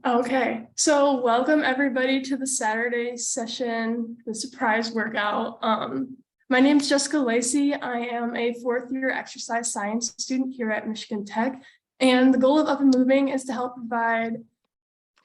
Okay, so welcome everybody to the Saturday session, the surprise workout. My name is Jessica Lacey. I am a fourth year exercise science student here at Michigan Tech. And the goal of Up and Moving is to help provide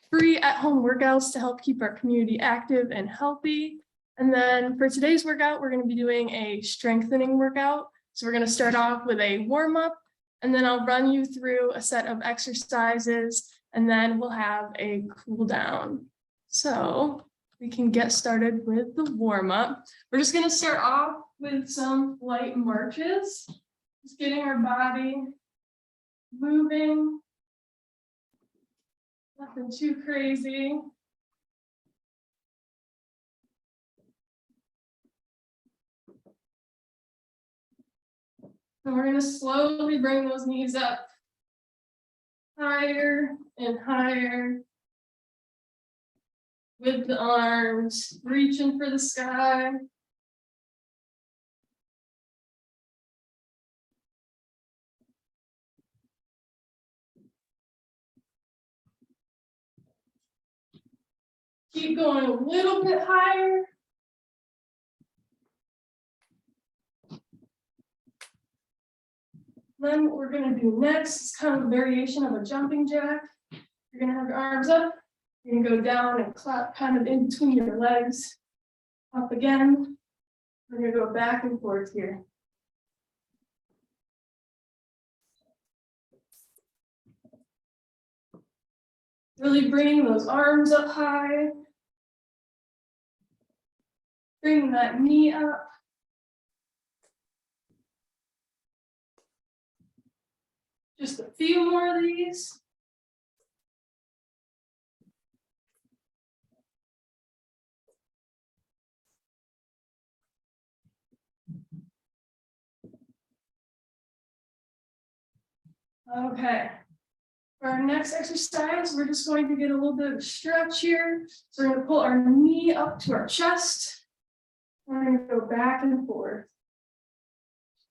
free at-home workouts to help keep our community active and healthy. And then for today's workout, we're going to be doing a strengthening workout. So we're going to start off with a warm-up, and then I'll run you through a set of exercises, and then we'll have a cool down. So we can get started with the warm-up. We're just going to start off with some light marches, just getting our body moving. Nothing too crazy. And we're going to slowly bring those knees up higher and higher with the arms, reaching for the sky. Keep going a little bit higher. Then what we're going to do next is kind of a variation of a jumping jack. You're going to have your arms up. You're going to go down and clap kind of in between your legs. Up again. We're going to go back and forth here. Really bringing those arms up high. Bring that knee up. Just a few more of these. Okay. For our next exercise, we're just going to get a little bit of a stretch here. So we're going to pull our knee up to our chest. We're going to go back and forth.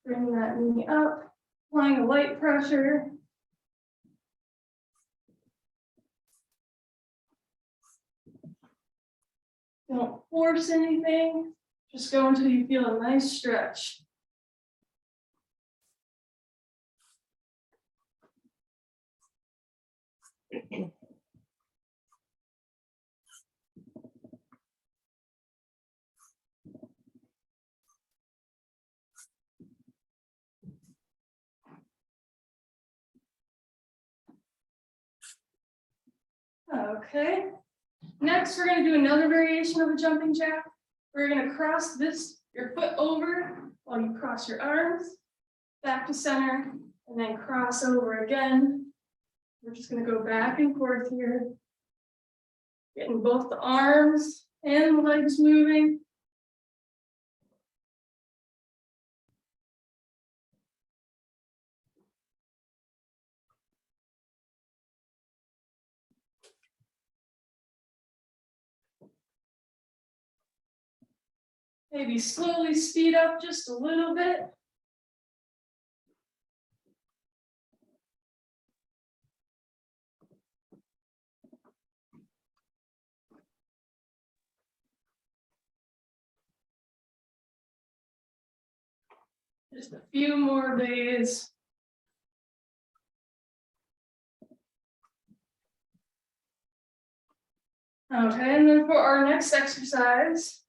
Bring that knee up, applying a light pressure. Don't force anything. Just go until you feel a nice stretch. Okay. Next, we're going to do another variation of a jumping jack. We're going to cross your foot over while you cross your arms, back to center, and then cross over again. We're just going to go back and forth here, getting both the arms and the legs moving. Maybe slowly speed up just a little bit. Just a few more of these. Okay, and then for our next exercise,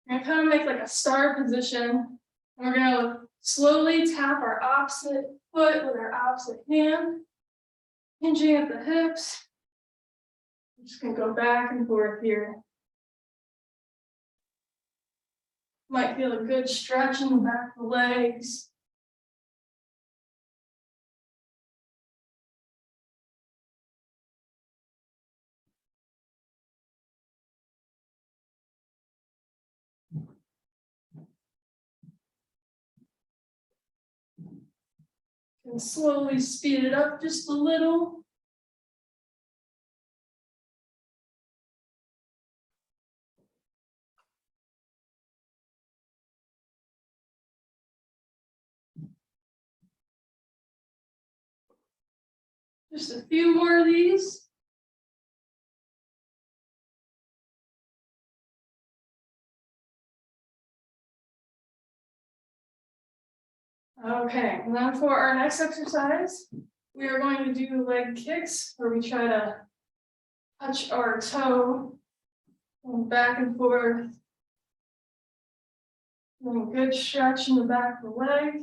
we're going to kind of make like a star position. And we're going to slowly tap our opposite foot with our opposite hand, hinging at the hips. I'm just going to go back and forth here. Might feel a good stretch in the back of the legs. And slowly speed it up just a little. Just a few more of these. Okay, and then for our next exercise, we are going to do leg kicks where we try to touch our toe back and forth. And a good stretch in the back of the leg.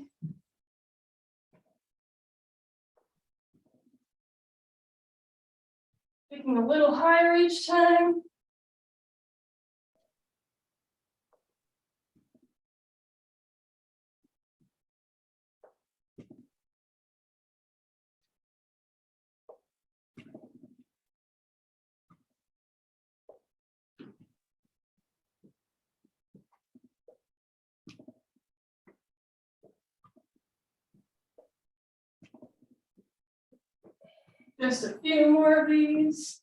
Kicking a little higher each time. Just a few more of these.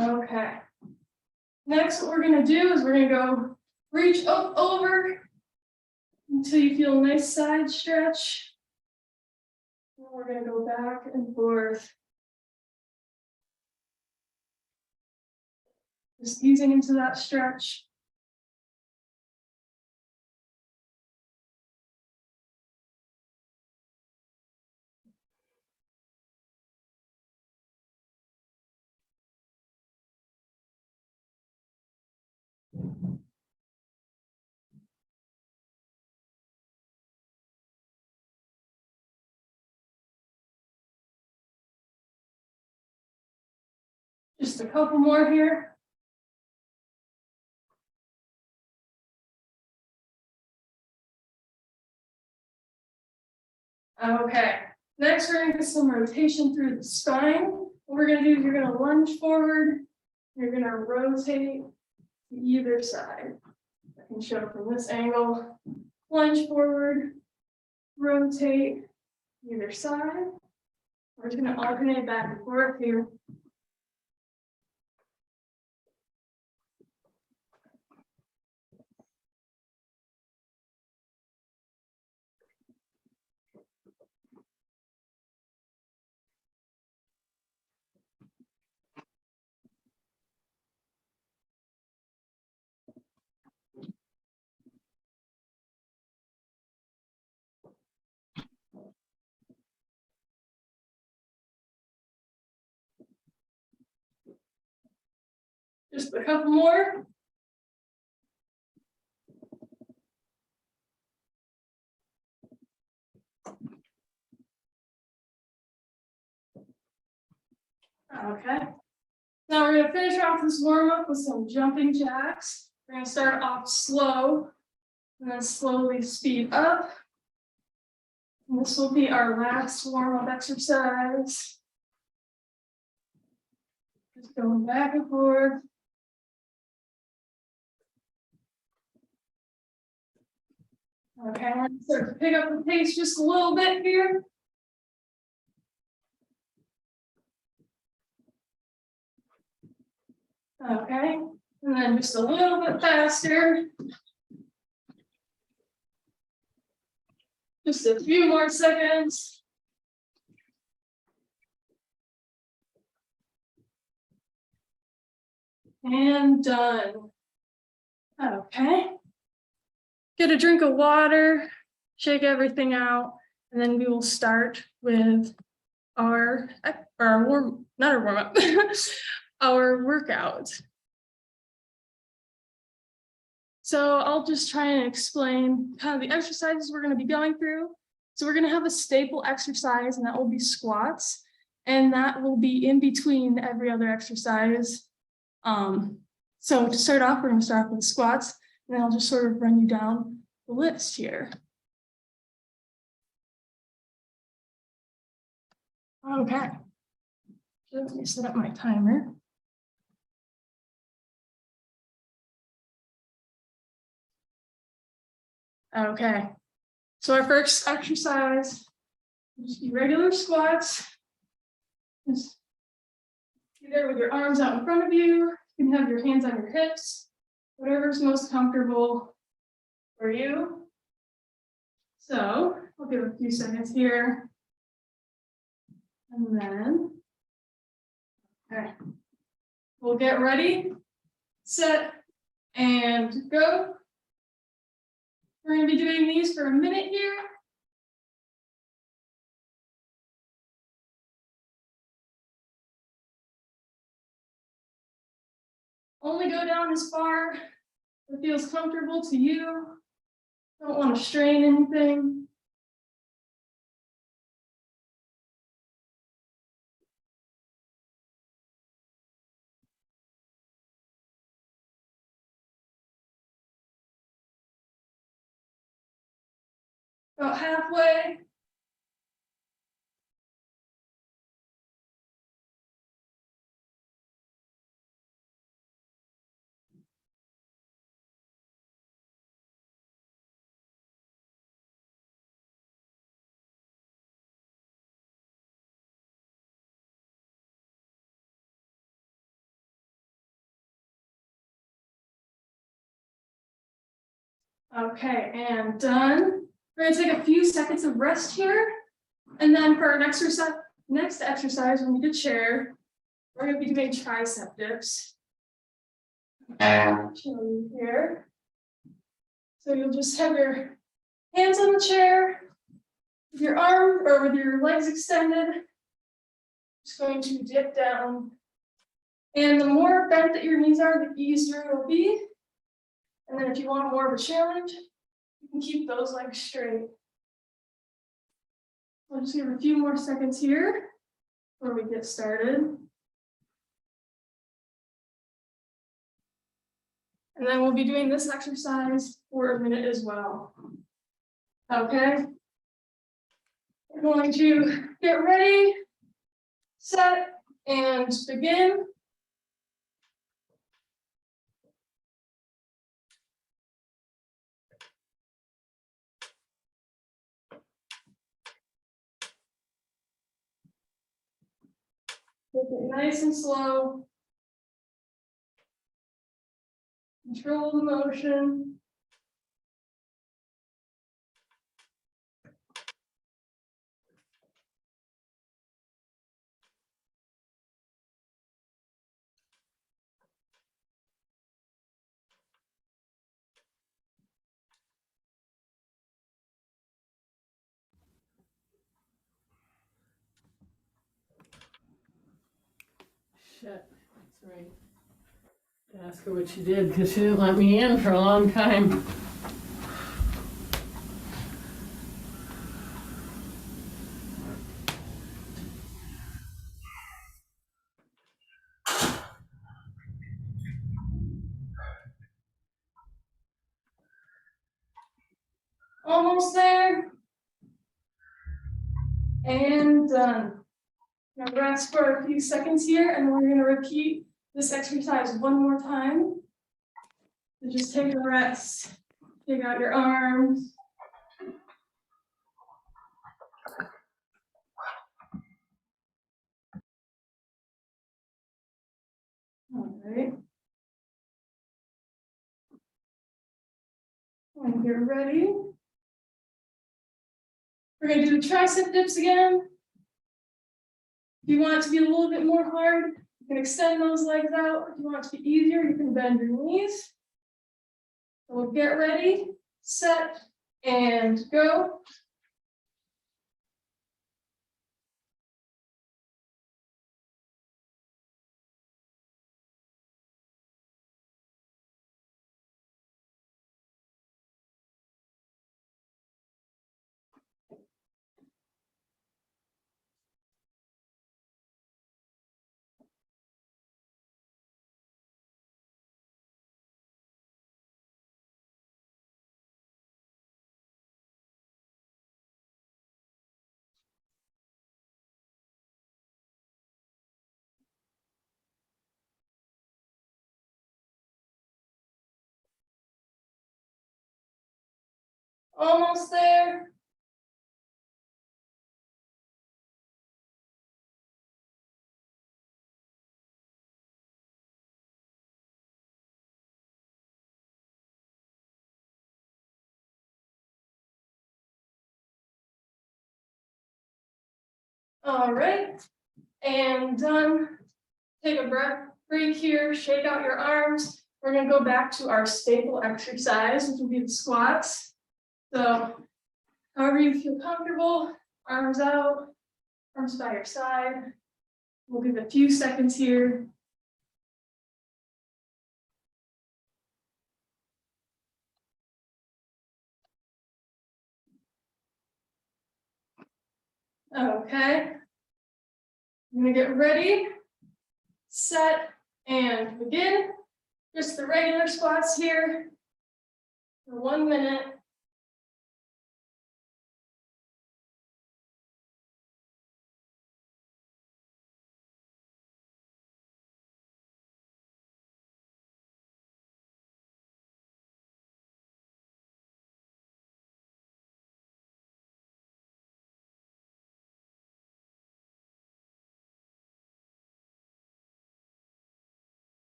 Okay. Next, what we're going to do is we're going to go reach up over until you feel a nice side stretch. And we're going to go back and forth. Just easing into that stretch. Just a couple more here. Okay, next we're going to get some rotation through the spine. What we're going to do is you're going to lunge forward. You're going to rotate to either side. I can show from this angle. Lunge forward, rotate either side. We're just going to alternate back and forth here. Just a couple more. Okay. Now we're going to finish off this warm up with some jumping jacks. We're going to start off slow and then slowly speed up. And this will be our last warm up exercise. Just going back and forth. Okay, I'm going to start to pick up the pace just a little bit here. Okay, and then just a little bit faster. Just a few more seconds. And done. Okay. Get a drink of water, shake everything out, and then we will start with our warm up, our workout. So I'll just try and explain kind of the exercises we're going to be going through. So we're going to have a staple exercise, and that will be squats, and that will be in between every other exercise. So to start off, we're going to start off with squats, and then I'll just sort of run you down the list here. Okay. Let me set up my timer. Okay. So our first exercise, just be regular squats. Just be there with your arms out in front of you. You can have your hands on your hips. whatever's most comfortable for you. So I'll give a few seconds here. And then, okay, we'll get ready, set, and go. We're going to be doing these for a minute here. Only go down as far as it feels comfortable to you. Don't want to strain anything. About halfway. Okay, and done. We're gonna take a few seconds of rest here. And then for our next exercise, we need a chair. We're gonna be doing tricep dips. Here. So you'll just have your hands on the chair, with your arm or with your legs extended. Just going to dip down. And the more bent that your knees are, the easier it will be. And then if you want more of a challenge, you can keep those legs straight. I'll just give a few more seconds here before we get started. And then we'll be doing this exercise for a minute as well. Okay. We're going to get ready, set, and begin. Take it nice and slow. Control the motion. Shit, that's right. Ask her what she did, because she didn't let me in for a long time. Almost there. And done. Now rest for a few seconds here, and we're going to repeat this exercise one more time. So just take a rest. Take out your arms. All right. When you're ready, we're going to do the tricep dips again. If you want it to be a little bit more hard, you can extend those legs out. If you want it to be easier, you can bend your knees. So we'll get ready, set, and go. Almost there. All right, and done. Take a break here, shake out your arms. We're gonna go back to our staple exercise, which will be the squats. So however you feel comfortable, arms out, arms by your side. We'll give a few seconds here. Okay. I'm gonna get ready, set, and begin. Just the regular squats here for 1 minute.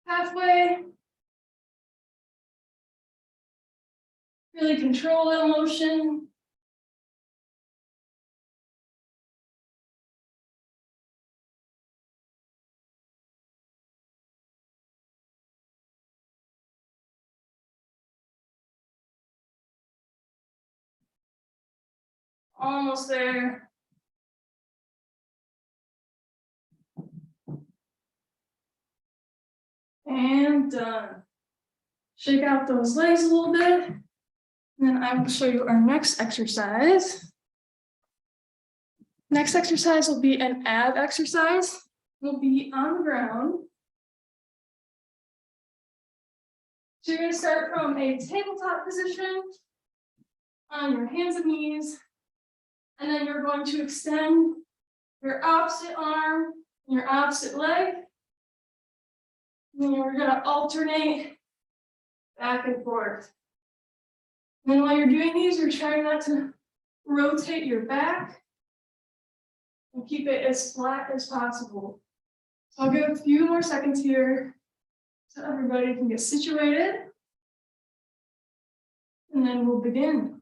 Halfway. Really control the motion. Almost there. And done. Shake out those legs a little bit. And then I will show you our next exercise. Next exercise will be an ab exercise. We'll be on the ground. So you're going to start from a tabletop position on your hands and knees. And then you're going to extend your opposite arm and your opposite leg. And you're going to alternate back and forth. And then while you're doing these, you're trying not to rotate your back and keep it as flat as possible. So I'll give a few more seconds here so everybody can get situated. And then we'll begin.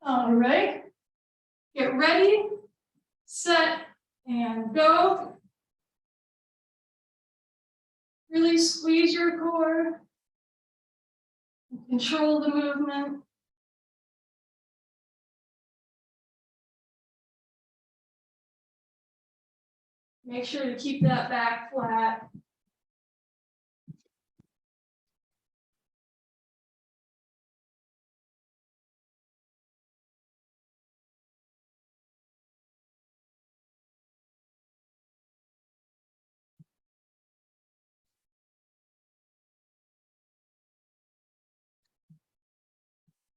All right, get ready, set, and go. Really squeeze your core. Control the movement. Make sure to keep that back flat.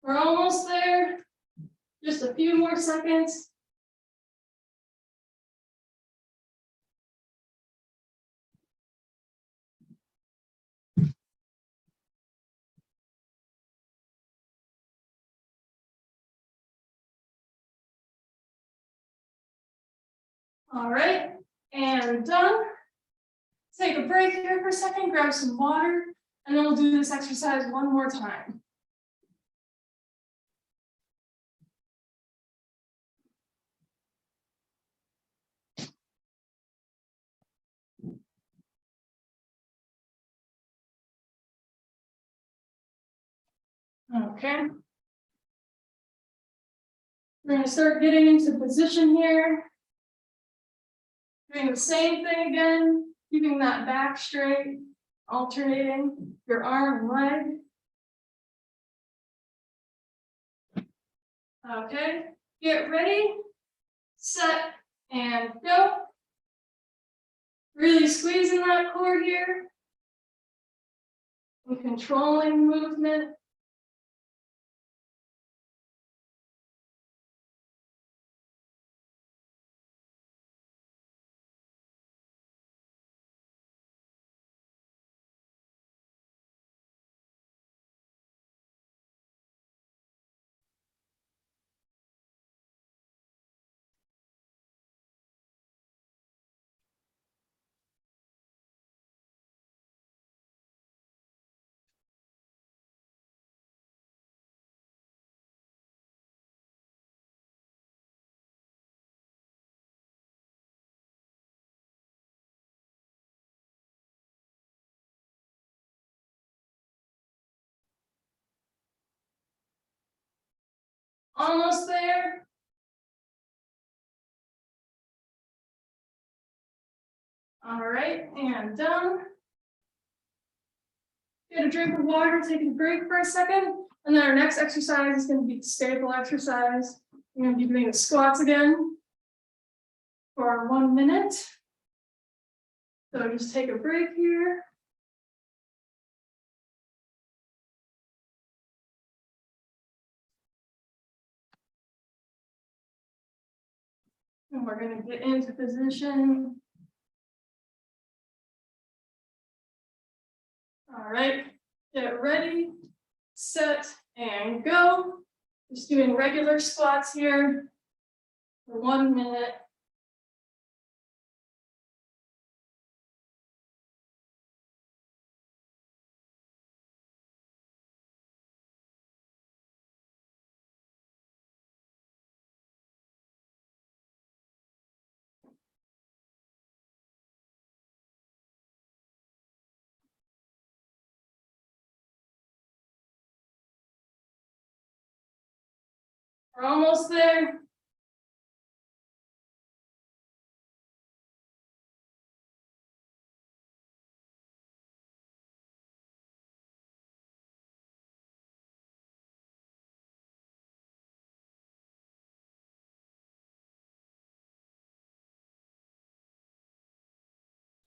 We're almost there. Just a few more seconds. All right, and done. Take a break here for a second, grab some water, and then we'll do this exercise one more time. Okay. We're going to start getting into position here. Doing the same thing again, keeping that back straight, alternating your arm and leg. Okay, get ready, set, and go. Really squeezing that core here and controlling movement. Almost there. All right, and done. Get a drink of water, take a break for a second, and then our next exercise is going to be the staple exercise. We're going to be doing the squats again for 1 minute. So just take a break here. And we're going to get into position. All right, get ready, set, and go. Just doing regular squats here for 1 minute. We're almost there.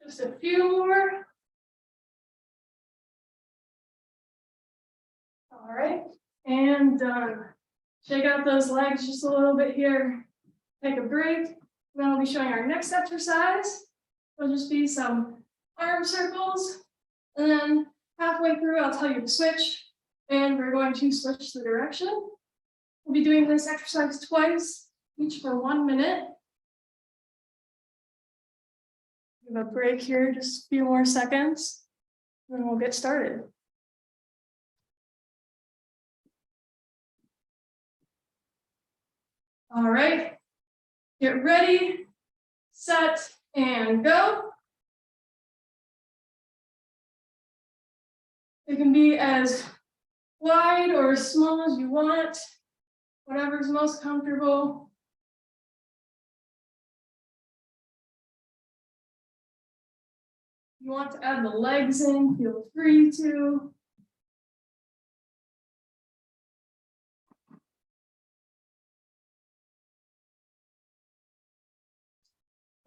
Just a few more. All right, and done. Shake out those legs just a little bit here. Take a break. Then I'll be showing our next exercise. It'll just be some arm circles. And then halfway through, I'll tell you to switch. And we're going to switch the direction. We'll be doing this exercise twice, each for 1 minute. Give a break here, just a few more seconds. Then we'll get started. All right, get ready, set, and go. It can be as wide or as small as you want, whatever's most comfortable. If you want to add the legs in, feel free to.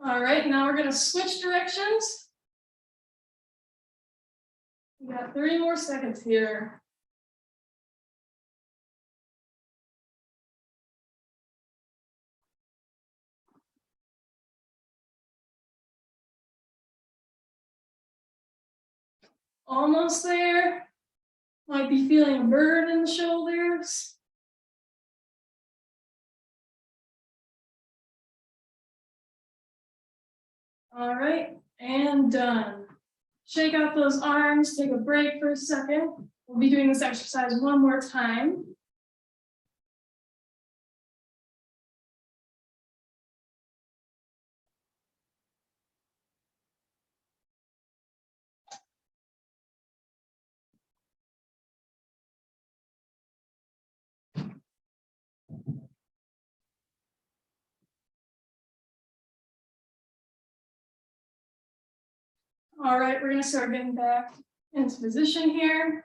All right, now we're going to switch directions. We got 3 more seconds here. Almost there. Might be feeling a burn in the shoulders. All right, and done. Shake out those arms, take a break for a second. We'll be doing this exercise 1 more time. All right, we're going to start getting back into position here.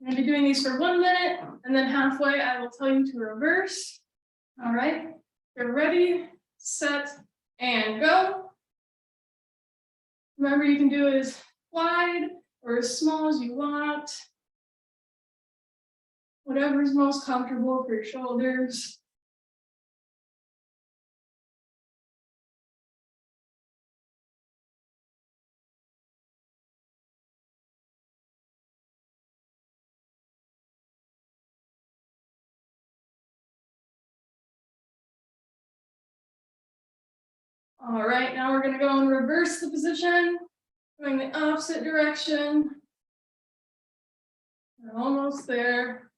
I'm going to be doing these for 1 minute, and then halfway I will tell you to reverse. All right, you're ready, set, and go. Remember, you can do it as wide or as small as you want. Whatever's most comfortable for your shoulders. All right, now we're going to go and reverse the position, going the opposite direction. We're almost there.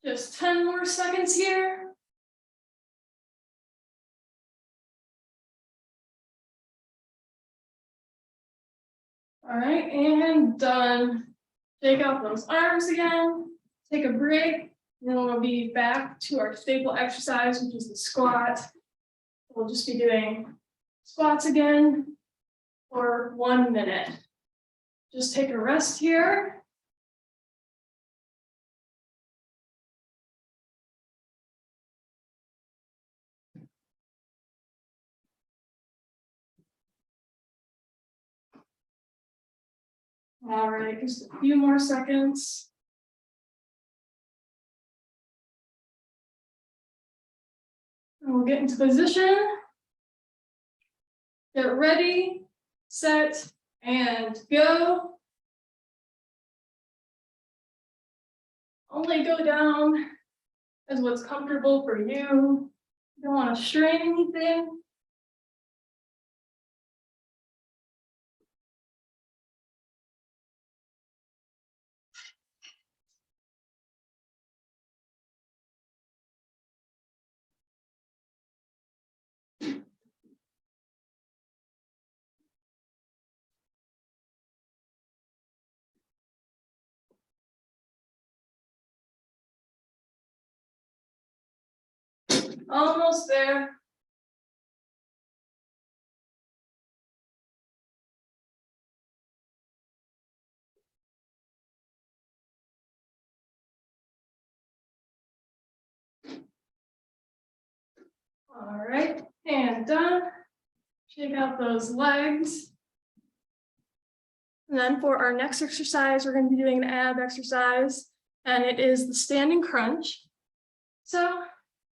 Just 10 more seconds here. All right, and done. Shake out those arms again, take a break, and then we'll be back to our staple exercise, which is the squat. We'll just be doing squats again for 1 minute. Just take a rest here. All right, just a few more seconds. And we'll get into position. Get ready, set, and go. Only go down as what's comfortable for you. You don't want to strain anything. Almost there. All right, and done. Shake out those legs. And then for our next exercise, we're going to be doing an ab exercise, and it is the standing crunch. So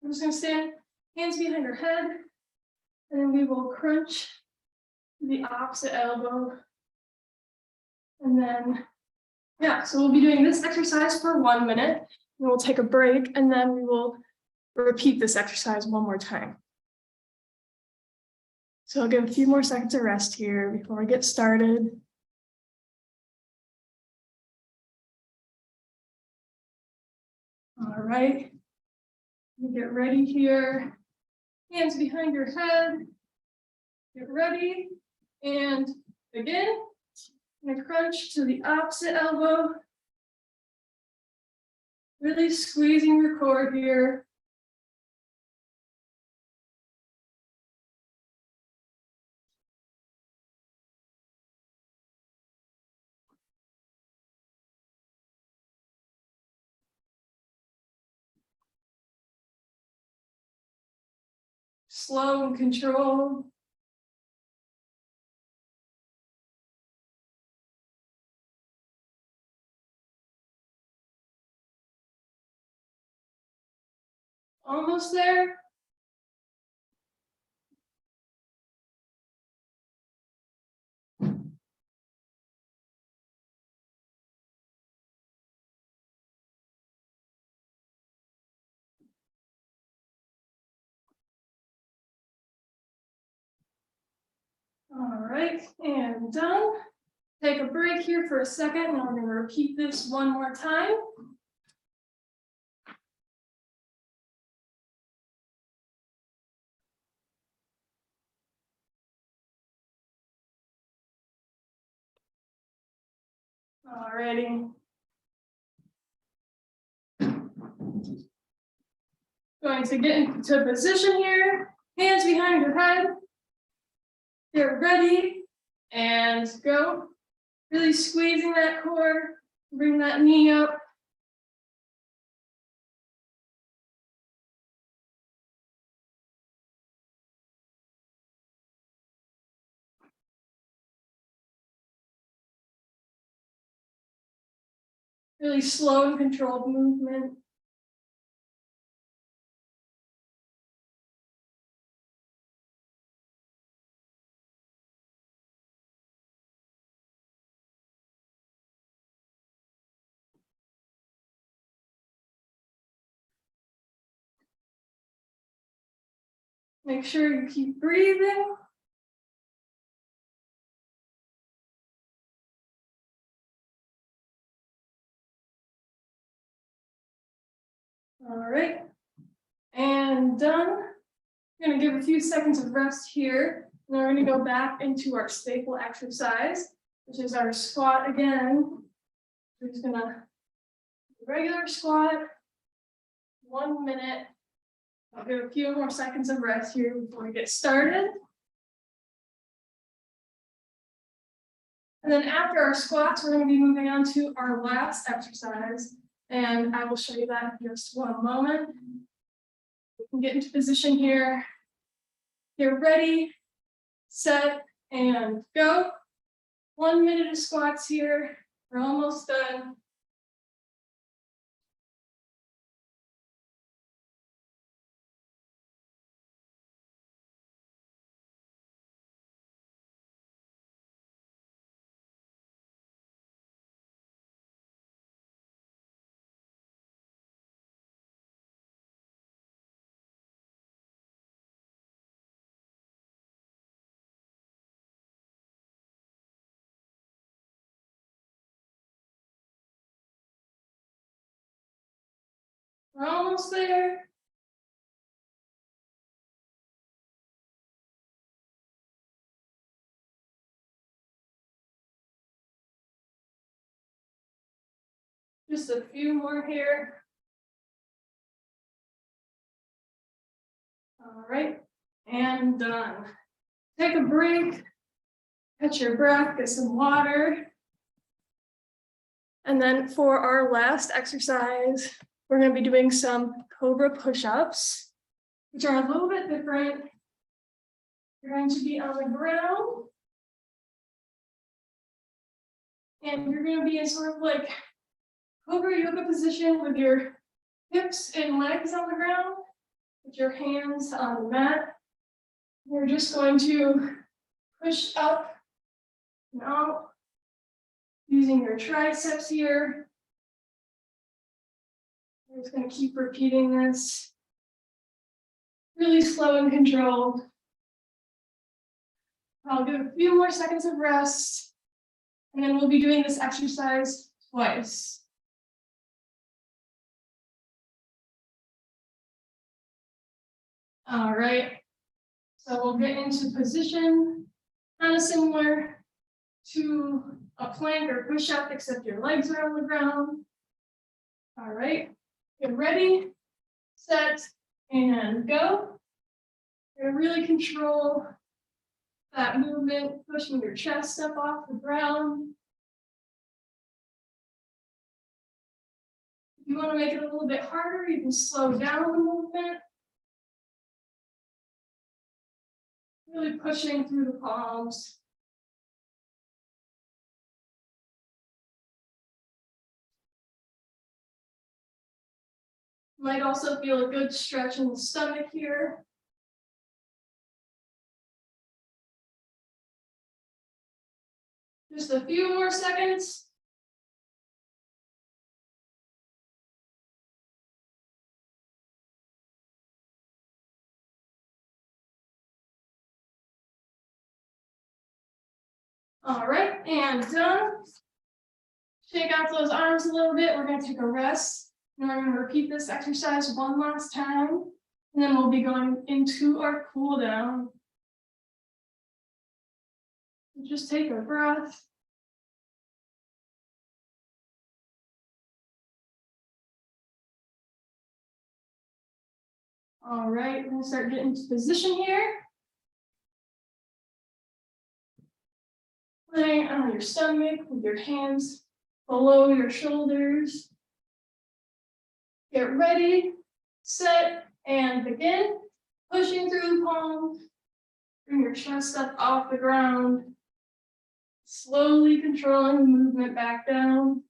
I'm just going to stand, hands behind our head, and then we will crunch the opposite elbow. And then, yeah, so we'll be doing this exercise for 1 minute, and we'll take a break, and then we will repeat this exercise one more time. So I'll give a few more seconds of rest here before we get started. All right, get ready here. Hands behind your head. Get ready and begin. And crunch to the opposite elbow. Really squeezing your core here. Slow and controlled. Almost there. All right, and done. Take a break here for a second, and I'm going to repeat this one more time. Alrighty. Going to get into position here. Hands behind your head. Get ready and go. Really squeezing that core. Bring that knee up. Really slow and controlled movement. Make sure you keep breathing. All right, and done. We're going to give a few seconds of rest here, and then we're going to go back into our staple exercise, which is our squat again. We're just gonna regular squat, 1 minute. I'll give a few more seconds of rest here before we get started. And then after our squats, we're going to be moving on to our last exercise. And I will show you that in just one moment. We can get into position here. Get ready, set, and go. 1 minute of squats here. We're almost done. We're almost there. Just a few more here. All right, and done. Take a break, catch your breath, get some water. And then for our last exercise, we're going to be doing some Cobra push-ups, which are a little bit different. You're going to be on the ground. And you're going to be in sort of like Cobra yoga position with your hips and legs on the ground, with your hands on the mat. We're just going to push up and out using your triceps here. We're just going to keep repeating this. Really slow and controlled. I'll give a few more seconds of rest, and then we'll be doing this exercise twice. All right, so we'll get into position, kind of similar to a plank or push-up, except your legs are on the ground. All right, get ready, set, and go. You're gonna really control that movement, pushing your chest up off the ground. If you want to make it a little bit harder, you can slow down the movement. Really pushing through the palms. Might also feel a good stretch in the stomach here. Just a few more seconds. All right, and done. Shake out those arms a little bit. We're going to take a rest. And we're going to repeat this exercise one last time. And then we'll be going into our cool down. Just take a breath. All right, we're going to start getting into position here. Laying on your stomach with your hands below your shoulders. Get ready, set, and begin. Pushing through the palms. Bring your chest up off the ground. Slowly controlling the movement back down.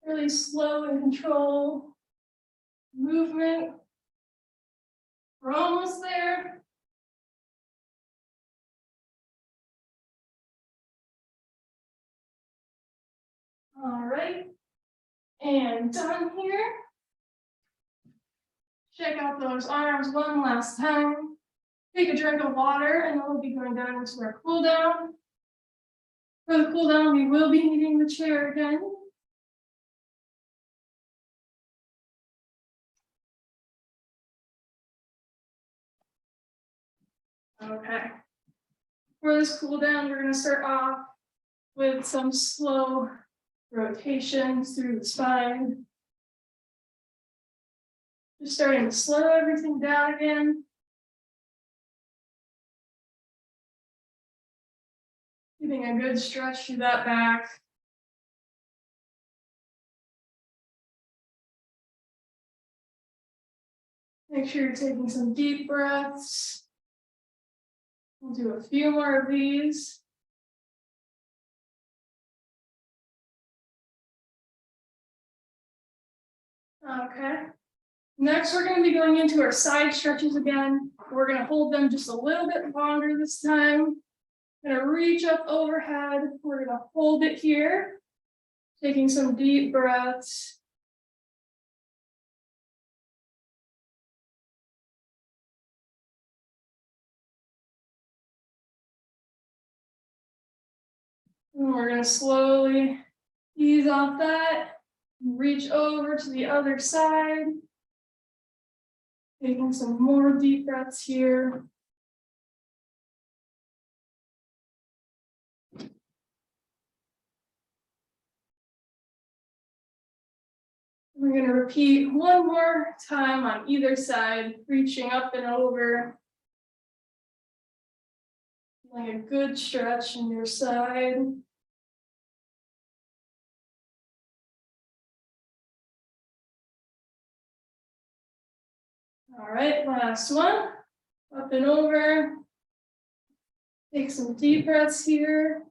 Really slow and control movement. We're almost there. All right. And done here. Check out those arms one last time. Take a drink of water and then we'll be going down into our cool down. For the cool down, we will be needing the chair again. Okay. For this cool down, we're going to start off with some slow rotations through the spine. Just starting to slow everything down again. Giving a good stretch through that back. Make sure you're taking some deep breaths. We'll do a few more of these. Okay. Next, we're going to be going into our side stretches again. We're going to hold them just a little bit longer this time. Going to reach up overhead. We're going to hold it here. Taking some deep breaths. And we're going to slowly ease off that. Reach over to the other side. Taking some more deep breaths here. We're going to repeat one more time on either side, reaching up and over. Feeling a good stretch in your side. All right, last one. Up and over. Take some deep breaths here.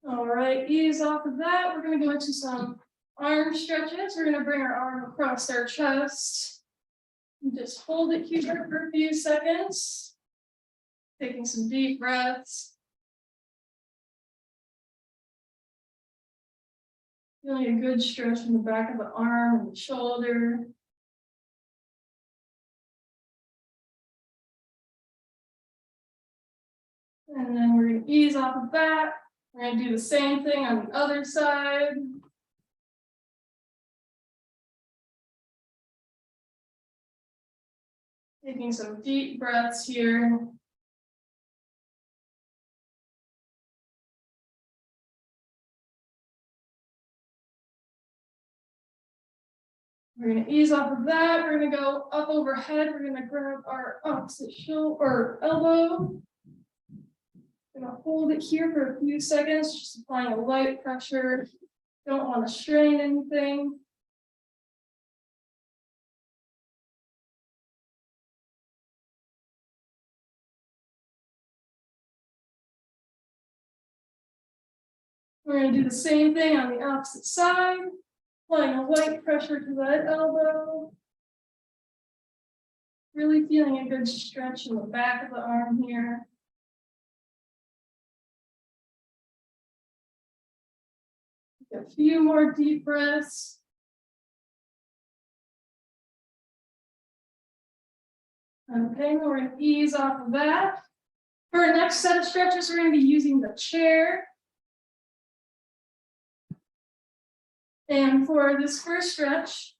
All right, ease off of that. We're going to go into some arm stretches. We're going to bring our arm across our chest. And just hold it here for a few seconds. Taking some deep breaths. Feeling a good stretch in the back of the arm and the shoulder. And then we're going to ease off of that. We're going to do the same thing on the other side. Taking some deep breaths here. We're going to ease off of that. We're going to go up overhead. We're going to grab our opposite shoulder or elbow. Going to hold it here for a few seconds, just applying a light pressure. Don't want to strain anything. We're going to do the same thing on the opposite side. Applying a light pressure to that elbow. Really feeling a good stretch in the back of the arm here. A few more deep breaths. Okay, we're going to ease off of that. For our next set of stretches, we're going to be using the chair. And for this first stretch,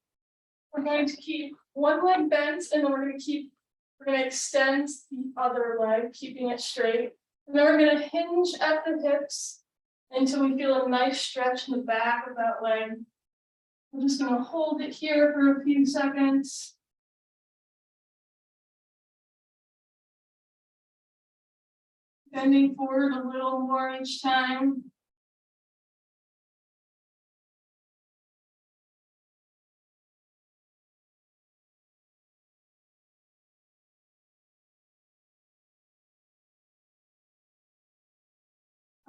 we're going to keep one leg bent, and then we're going to extend the other leg, keeping it straight. And then we're going to hinge at the hips until we feel a nice stretch in the back of that leg. We're just going to hold it here for a few seconds. Bending forward a little more each time.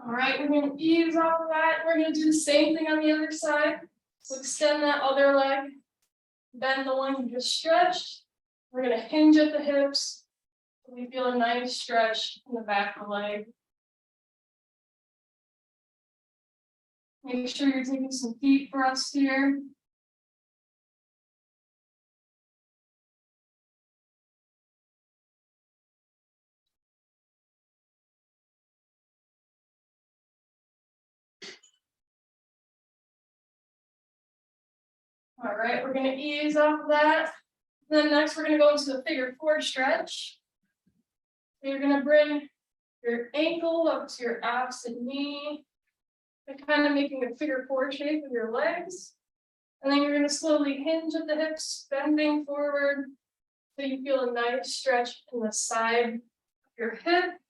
All right, we're going to ease off of that. We're going to do the same thing on the other side. So extend that other leg, bend the one you just stretched. We're going to hinge at the hips We feel a nice stretch in the back of the leg. Make sure you're taking some deep breaths here. All right, we're gonna ease off that. Then next, we're gonna go into the figure 4 stretch. So you're gonna bring your ankle up to your opposite knee, and kind of making a figure 4 shape with your legs. And then you're gonna slowly hinge at the hips, bending forward, so you feel a nice stretch in the side of your hip.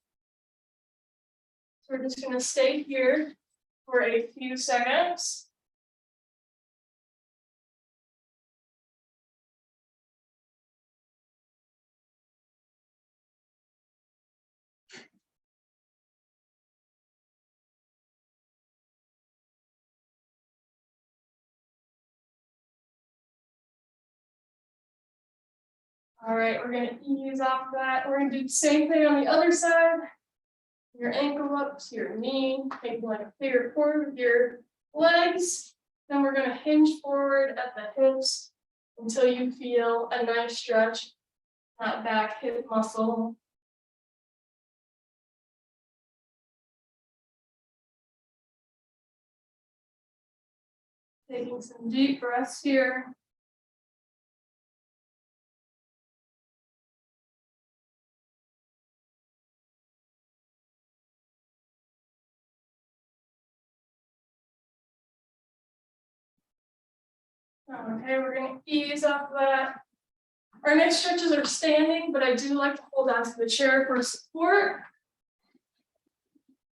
So we're just gonna stay here for a few seconds. All right, we're gonna ease off that. We're gonna do the same thing on the other side. Your ankle up to your knee, making like a figure 4 with your legs. Then we're gonna hinge forward at the hips until you feel a nice stretch, that back hip muscle. Taking some deep breaths here. Okay, we're gonna ease off that. Our next stretches are standing, but I do like to hold on to the chair for support.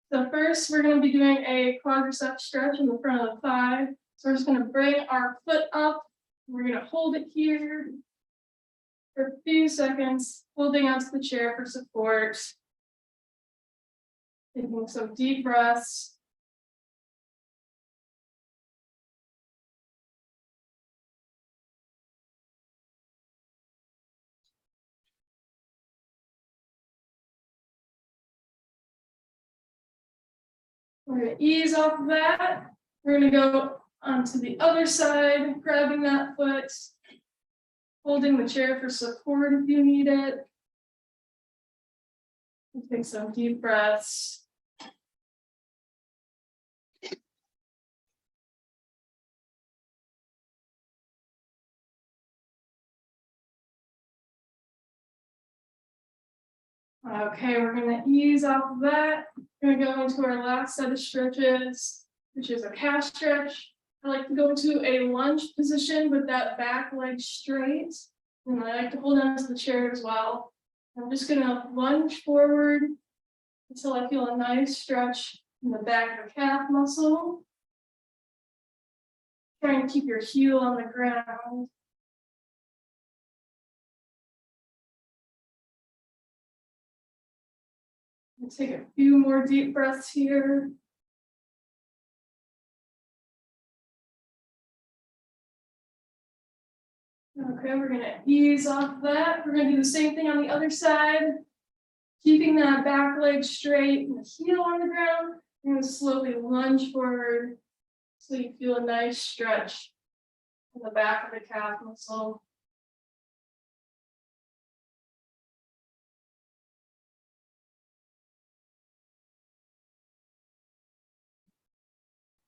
So first, we're gonna be doing a quadricep stretch in the front of the thigh. So we're just gonna bring our foot up. We're gonna hold it here for a few seconds, holding onto the chair for support. Taking some deep breaths. We're gonna ease off of that. We're gonna go onto the other side, grabbing that foot, holding the chair for support if you need it. Take some deep breaths. Okay, we're gonna ease off of that. We're gonna go into our last set of stretches, which is a calf stretch. I like to go into a lunge position with that back leg straight. And I like to hold on to the chair as well. I'm just gonna lunge forward until I feel a nice stretch in the back of the calf muscle. Try and keep your heel on the ground. And take a few more deep breaths here. Okay, we're gonna ease off that. We're gonna do the same thing on the other side. Keeping that back leg straight and the heel on the ground. You're gonna slowly lunge forward so you feel a nice stretch in the back of the calf muscle.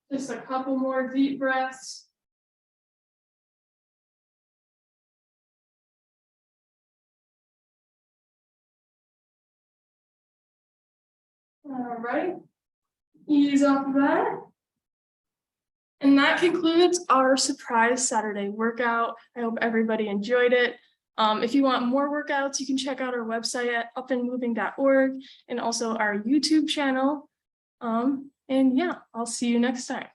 Just a couple more deep breaths. All right, ease off of that. And that concludes our surprise Saturday workout. I hope everybody enjoyed it. If you want more workouts, you can check out our website at upandmoving.org and also our YouTube channel. And yeah, I'll see you next time.